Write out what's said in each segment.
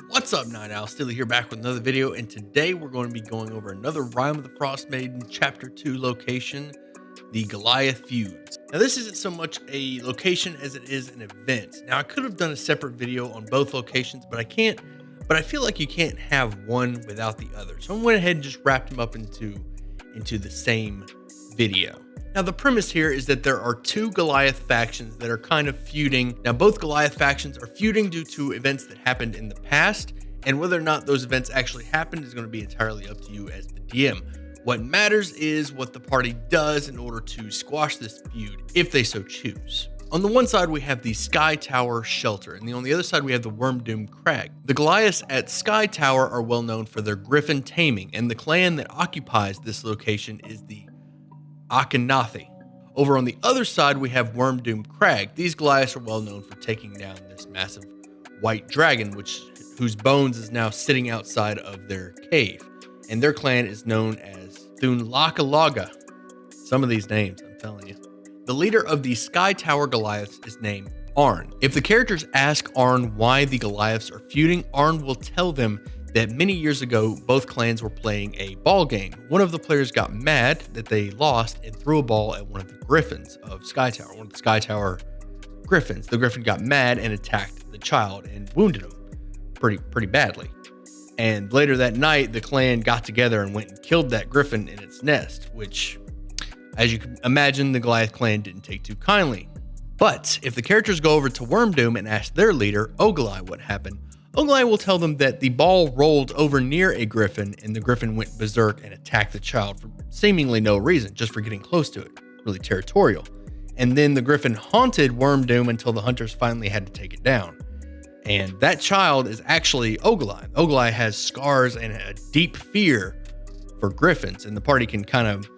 What's up, Night Owl? Steely here, back with another video, and today we're going to be going over another Rime of the Frostmaiden Chapter 2 location, the Goliath Feuds. Now, this isn't so much a location as it is an event. Now, I could have done a separate video on both locations, but I can't. But I feel like you can't have one without the other, so I went ahead and just wrapped them up into the same video. Now, the premise here is that there are two Goliath factions that are kind of feuding. Now, both Goliath factions are feuding due to events that happened in the past, and whether or not those events actually happened is going to be entirely up to you as the DM. What matters is what the party does in order to squash this feud, if they so choose. On the one side, we have the Skytower shelter, and on the other side, we have the Wyrmdoom Crag. The Goliaths at Skytower are well known for their Griffin taming, and the clan that occupies this location is the Akhenathi. Over on the other side, we have Wyrmdoom Crag. These Goliaths are well known for taking down this massive white dragon, whose bones is now sitting outside of their cave. And their clan is known as Thunlakalaga. Some of these names, I'm telling you. The leader of the Skytower Goliaths is named Arn. If the characters ask Arn why the Goliaths are feuding, Arn will tell them that many years ago, both clans were playing a ball game. One of the players got mad that they lost and threw a ball at one of the Griffins of Skytower, one of the Skytower Griffins. The Griffin got mad and attacked the child and wounded him pretty badly. And later that night, the clan got together and went and killed that Griffin in its nest, which, as you can imagine, the Goliath clan didn't take too kindly. But if the characters go over to Wyrmdoom and ask their leader, Ogilai, what happened, Ogilai will tell them that the ball rolled over near a Griffin and the Griffin went berserk and attacked the child for seemingly no reason, just for getting close to it. Really territorial. And then the Griffin haunted Wyrmdoom until the hunters finally had to take it down. And that child is actually Ogilai. Ogilai has scars and a deep fear for Griffins, and the party can kind of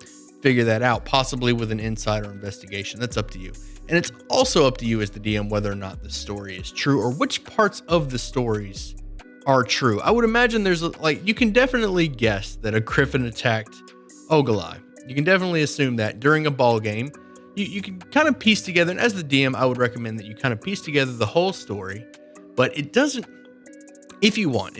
figure that out, possibly with an insider investigation. That's up to you. And it's also up to you as the DM whether or not the story is true or which parts of the stories are true. I would imagine there's you can definitely guess that a Griffin attacked Ogilai. You can definitely assume that during a ball game. You can kind of piece together, and as the DM, I would recommend that you kind of piece together the whole story, but it doesn't, if you want.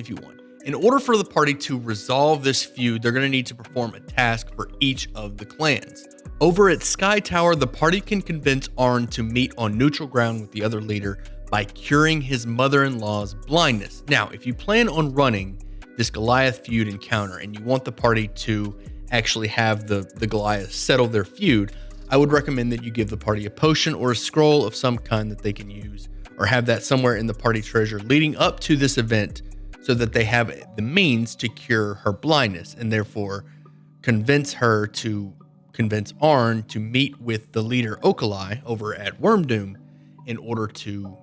In order for the party to resolve this feud, they're going to need to perform a task for each of the clans. Over at Skytower, the party can convince Arn to meet on neutral ground with the other leader by curing his mother-in-law's blindness. Now, if you plan on running this Goliath feud encounter and you want the party to actually have the Goliath settle their feud, I would recommend that you give the party a potion or a scroll of some kind that they can use, or have that somewhere in the party treasure leading up to this event so that they have the means to cure her blindness and therefore convince Arn to meet with the leader Ogilai over at Wyrmdoom in order to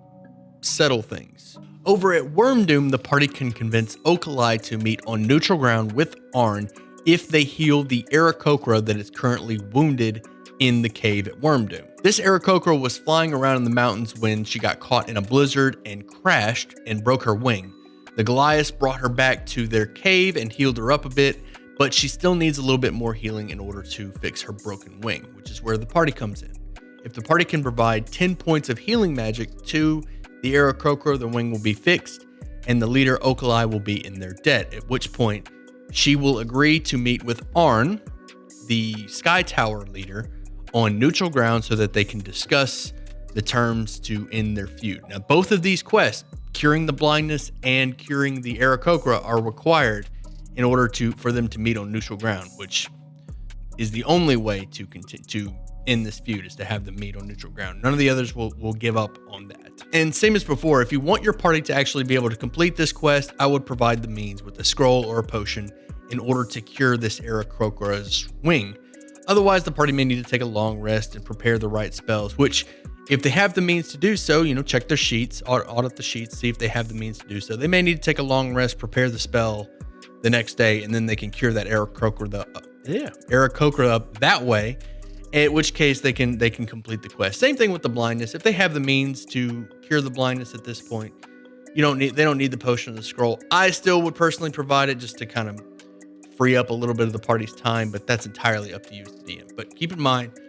settle things. Over at Wyrmdoom, the party can convince Ogilai to meet on neutral ground with Arn if they heal the Aarakocra that is currently wounded in the cave at Wyrmdoom. This Aarakocra was flying around in the mountains when she got caught in a blizzard and crashed and broke her wing. The Goliaths brought her back to their cave and healed her up a bit, but she still needs a little bit more healing in order to fix her broken wing, which is where the party comes in. If the party can provide 10 points of healing magic to the Aarakocra, the wing will be fixed, and the leader Ogilai will be in their debt, at which point she will agree to meet with Arn, the Skytower leader, on neutral ground so that they can discuss the terms to end their feud. Now, both of these quests, curing the blindness and curing the Aarakocra, are required in order for them to meet on neutral ground, which is the only way to end this feud, is to have them meet on neutral ground. None of the others will give up on that. And same as before, if you want your party to actually be able to complete this quest, I would provide the means with a scroll or a potion in order to cure this Aarakocra's wing. Otherwise, the party may need to take a long rest and prepare the right spells, which, if they have the means to do so, check their sheets, audit the sheets, see if they have the means to do so. They may need to take a long rest, prepare the spell the next day, and then they can cure that Aarakocra up that way, in which case they can complete the quest. Same thing with the blindness. If they have the means to cure the blindness at this point, they don't need the potion or the scroll. I still would personally provide it just to kind of free up a little bit of the party's time, but that's entirely up to you as the DM. But keep in mind,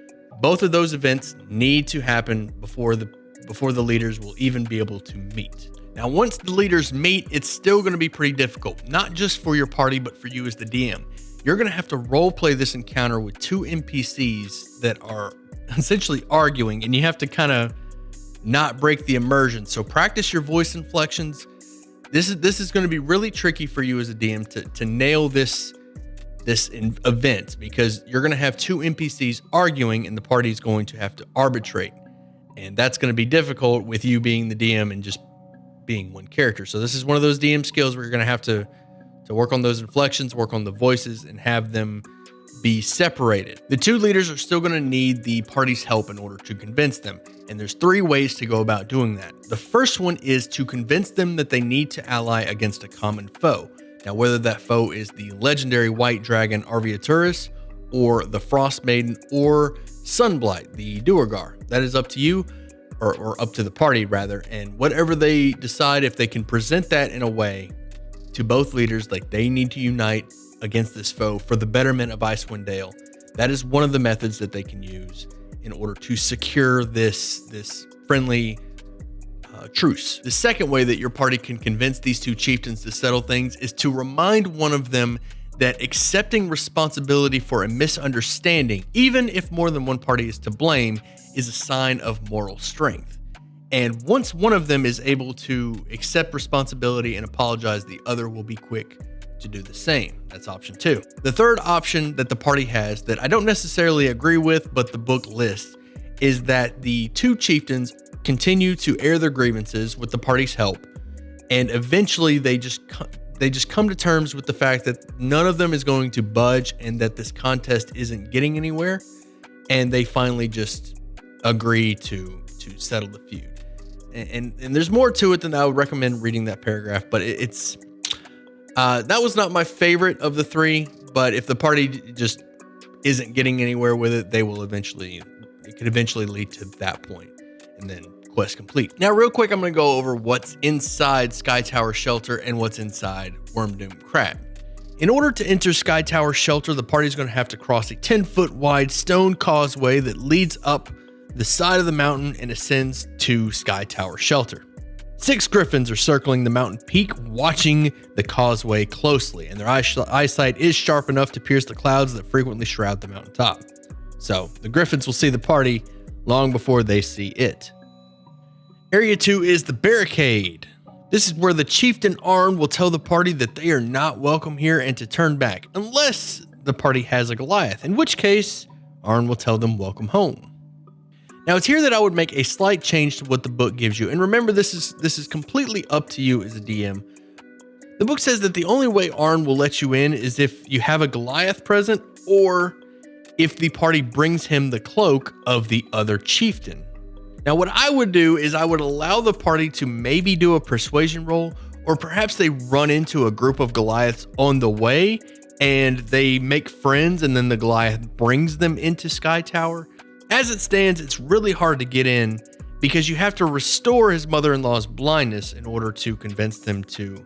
both of those events need to happen before the leaders will even be able to meet. Now, once the leaders meet, it's still going to be pretty difficult, not just for your party, but for you as the DM. You're going to have to role play this encounter with two NPCs that are essentially arguing, and you have to kind of not break the immersion. So practice your voice inflections. This is going to be really tricky for you as a DM to nail this event, because you're going to have two NPCs arguing and the party is going to have to arbitrate. And that's going to be difficult with you being the DM and just being one character. So this is one of those DM skills where you're going to have to work on those inflections, work on the voices, and have them be separated. The two leaders are still going to need the party's help in order to convince them. And there's 3 ways to go about doing that. The first one is to convince them that they need to ally against a common foe. Now, whether that foe is the legendary white dragon Arviaturis, or the Frostmaiden, or Sunblight, the Duergar, that is up to you, or up to the party rather. And whatever they decide, if they can present that in a way to both leaders, like they need to unite against this foe for the betterment of Icewind Dale, that is one of the methods that they can use in order to secure this friendly truce. The second way that your party can convince these two chieftains to settle things is to remind one of them that accepting responsibility for a misunderstanding, even if more than one party is to blame, is a sign of moral strength. And once one of them is able to accept responsibility and apologize, the other will be quick to do the same. That's option 2. The third option that the party has that I don't necessarily agree with, but the book lists, is that the two chieftains continue to air their grievances with the party's help, and eventually they just come to terms with the fact that none of them is going to budge and that this contest isn't getting anywhere, and they finally just agree to settle the feud. And there's more to it than I would recommend reading that paragraph, but it's that was not my favorite of the 3, but if the party just isn't getting anywhere with it, it could eventually lead to that point, and then quest complete. Now, real quick, I'm going to go over what's inside Skytower Shelter and what's inside Wyrmdoom Crag. In order to enter Skytower Shelter, the party is going to have to cross a 10-foot wide stone causeway that leads up the side of the mountain and ascends to Skytower Shelter. 6 griffins are circling the mountain peak, watching the causeway closely, and their eyesight is sharp enough to pierce the clouds that frequently shroud the mountaintop. So the griffins will see the party long before they see it. Area 2 is the barricade. This is where the chieftain Arn will tell the party that they are not welcome here and to turn back, unless the party has a Goliath, in which case Arn will tell them welcome home. Now, it's here that I would make a slight change to what the book gives you. And remember, this is completely up to you as a DM. The book says that the only way Arn will let you in is if you have a Goliath present, or if the party brings him the cloak of the other chieftain. Now, what I would do is I would allow the party to maybe do a persuasion roll, or perhaps they run into a group of Goliaths on the way and they make friends, and then the Goliath brings them into Skytower. As it stands, it's really hard to get in because you have to restore his mother-in-law's blindness in order to convince them to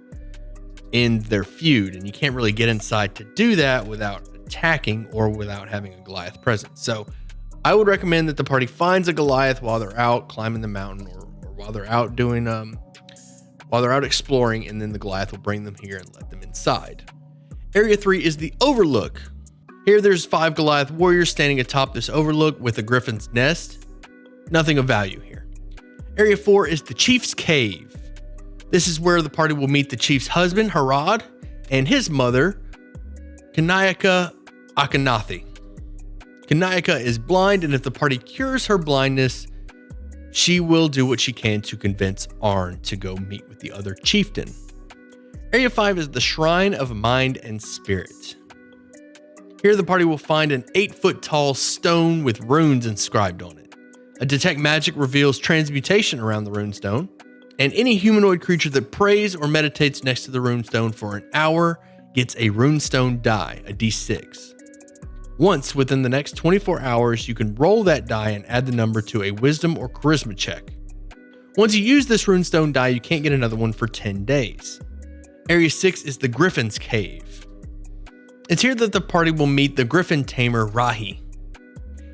end their feud. And you can't really get inside to do that without attacking or without having a Goliath present. So I would recommend that the party finds a Goliath while they're out climbing the mountain, or while they're out doing, while they're out exploring, and then the Goliath will bring them here and let them inside. Area 3 is the Overlook. Here there's 5 Goliath warriors standing atop this overlook with a griffin's nest. Nothing of value here. Area 4 is the Chief's Cave. This is where the party will meet the chief's husband, Harad, and his mother, Kanayaka Akanathi. Kanayaka is blind, and if the party cures her blindness, she will do what she can to convince Arn to go meet with the other chieftain. Area 5 is the Shrine of Mind and Spirit. Here the party will find an 8-foot tall stone with runes inscribed on it. A detect magic reveals transmutation around the runestone, and any humanoid creature that prays or meditates next to the runestone for an hour gets a runestone die, a d6. Once within the next 24 hours, you can roll that die and add the number to a wisdom or charisma check. Once you use this runestone die, you can't get another one for 10 days. Area 6 is the Griffin's Cave. It's here that the party will meet the Griffin tamer Rahi.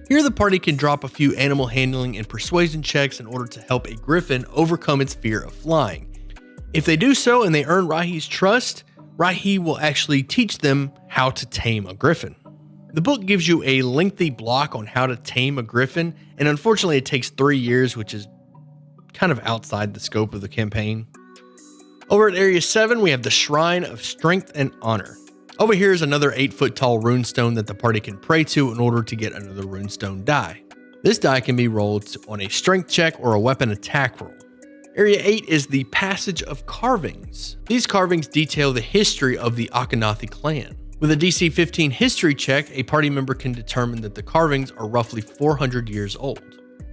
Here the party can drop a few animal handling and persuasion checks in order to help a griffin overcome its fear of flying. If they do so and they earn Rahi's trust, Rahi will actually teach them how to tame a griffin. The book gives you a lengthy block on how to tame a griffin, and unfortunately it takes 3 years, which is kind of outside the scope of the campaign. Over at Area 7, we have the Shrine of Strength and Honor. Over here is another 8-foot tall runestone that the party can pray to in order to get another runestone die. This die can be rolled on a strength check or a weapon attack roll. Area 8 is the Passage of Carvings. These carvings detail the history of the Akhenathi clan. With a DC 15 history check, a party member can determine that the carvings are roughly 400 years old.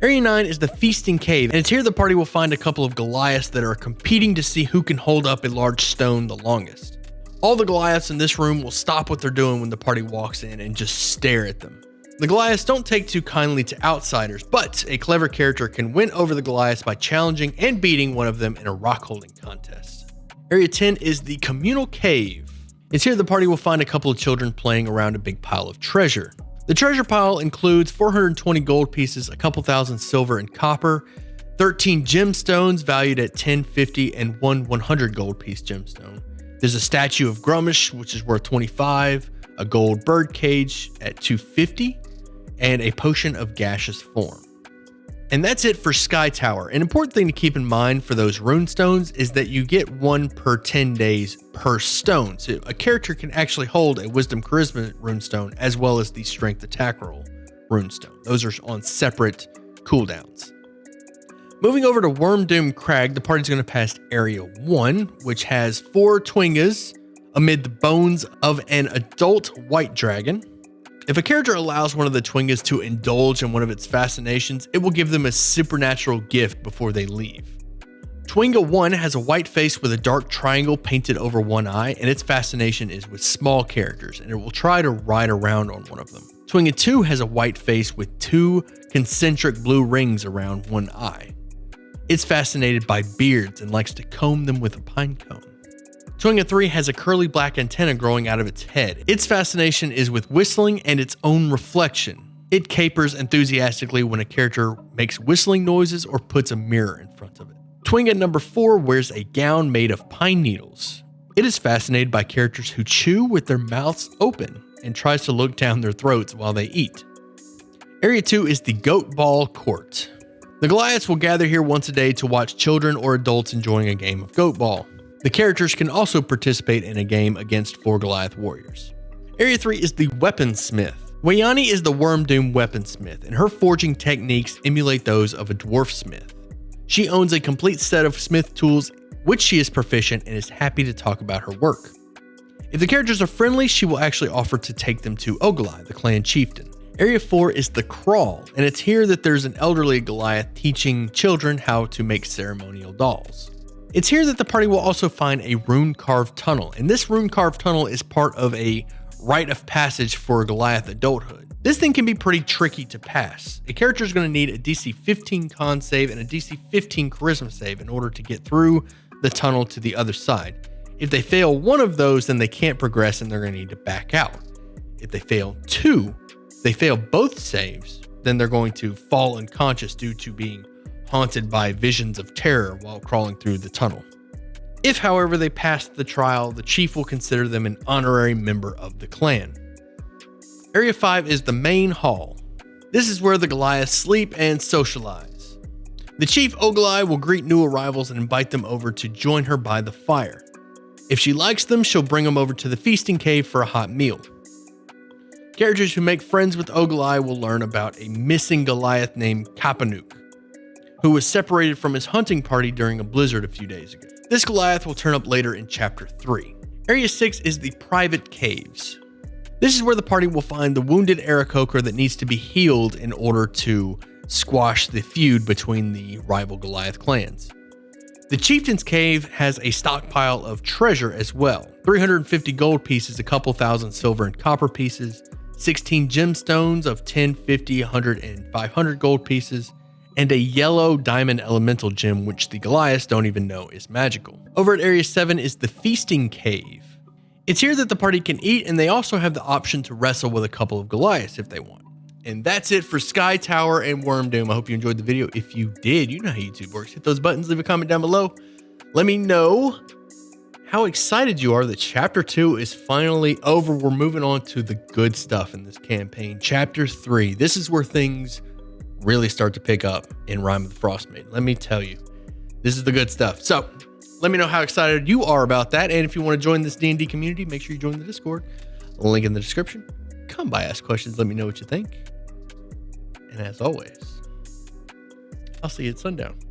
Area 9 is the Feasting Cave, and it's here the party will find a couple of Goliaths that are competing to see who can hold up a large stone the longest. All the Goliaths in this room will stop what they're doing when the party walks in and just stare at them. The Goliaths don't take too kindly to outsiders, but a clever character can win over the Goliaths by challenging and beating one of them in a rock holding contest. Area 10 is the Communal Cave. It's here the party will find a couple of children playing around a big pile of treasure. The treasure pile includes 420 gold pieces, a couple thousand silver and copper, 13 gemstones valued at 10, 50, and one 100 gold piece gemstone. There's a statue of Grummish, which is worth 25, a gold bird cage at 250, and a potion of gaseous form. And that's it for Skytower. An important thing to keep in mind for those runestones is that you get 1 per 10 days per stone. So a character can actually hold a Wisdom Charisma runestone as well as the Strength Attack Roll runestone. Those are on separate cooldowns. Moving over to Wyrmdoom Crag, the party's going to pass Area 1, which has 4 Twingas amid the bones of an adult white dragon. If a character allows one of the Twingas to indulge in one of its fascinations, it will give them a supernatural gift before they leave. Twinga 1 has a white face with a dark triangle painted over one eye, and its fascination is with small characters, and it will try to ride around on one of them. Twinga 2 has a white face with 2 concentric blue rings around one eye. It's fascinated by beards and likes to comb them with a pine cone. Twinga 3 has a curly black antenna growing out of its head. Its fascination is with whistling and its own reflection. It capers enthusiastically when a character makes whistling noises or puts a mirror in front of it. Twinga number 4 wears a gown made of pine needles. It is fascinated by characters who chew with their mouths open and tries to look down their throats while they eat. Area 2 is the Goat Ball Court. The Goliaths will gather here once a day to watch children or adults enjoying a game of Goat Ball. The characters can also participate in a game against 4 Goliath warriors. Area 3 is the Weaponsmith. Wayani is the Wyrmdoom weaponsmith, and her forging techniques emulate those of a dwarf smith. She owns a complete set of smith tools, which she is proficient and is happy to talk about her work. If the characters are friendly, she will actually offer to take them to Ogilai, the clan chieftain. Area 4 is the Crawl, and it's here that there's an elderly Goliath teaching children how to make ceremonial dolls. It's here that the party will also find a rune-carved tunnel, and this rune-carved tunnel is part of a rite of passage for Goliath adulthood. This thing can be pretty tricky to pass. A character is going to need a DC 15 con save and a DC 15 charisma save in order to get through the tunnel to the other side. If they fail one of those, then they can't progress and they're going to need to back out. If they fail both saves, then they're going to fall unconscious due to being haunted by visions of terror while crawling through the tunnel. If, however, they pass the trial, the chief will consider them an honorary member of the clan. Area 5 is the main hall. This is where the Goliaths sleep and socialize. The chief Ogilai will greet new arrivals and invite them over to join her by the fire. If she likes them, she'll bring them over to the feasting cave for a hot meal. Characters who make friends with Ogilai will learn about a missing Goliath named Kapanuk, who was separated from his hunting party during a blizzard a few days ago. This Goliath will turn up later in Chapter 3. Area 6 is the Private Caves. This is where the party will find the wounded Aarakocra that needs to be healed in order to squash the feud between the rival Goliath clans. The Chieftain's Cave has a stockpile of treasure as well. 350 gold pieces, a couple thousand silver and copper pieces, 16 gemstones of 10, 50, 100, and 500 gold pieces, and a yellow diamond elemental gem which the Goliaths don't even know is magical. Over at Area 7 is the Feasting Cave. It's here that the party can eat, and they also have the option to wrestle with a couple of Goliaths if they want. And that's it for Skytower and Wyrmdoom. I hope you enjoyed the video. If you did, you know how YouTube works. Hit those buttons, leave a comment down below. Let me know how excited you are that chapter 2 is finally over. We're moving on to the good stuff in this campaign. Chapter 3. This is where things really start to pick up in Rime of the Frostmaiden. Let me tell you, this is the good stuff. So let me know how excited you are about that. And if you want to join this D&D community, make sure you join the Discord. Link in the description. Come by, ask questions. Let me know what you think. And as always, I'll see you at sundown.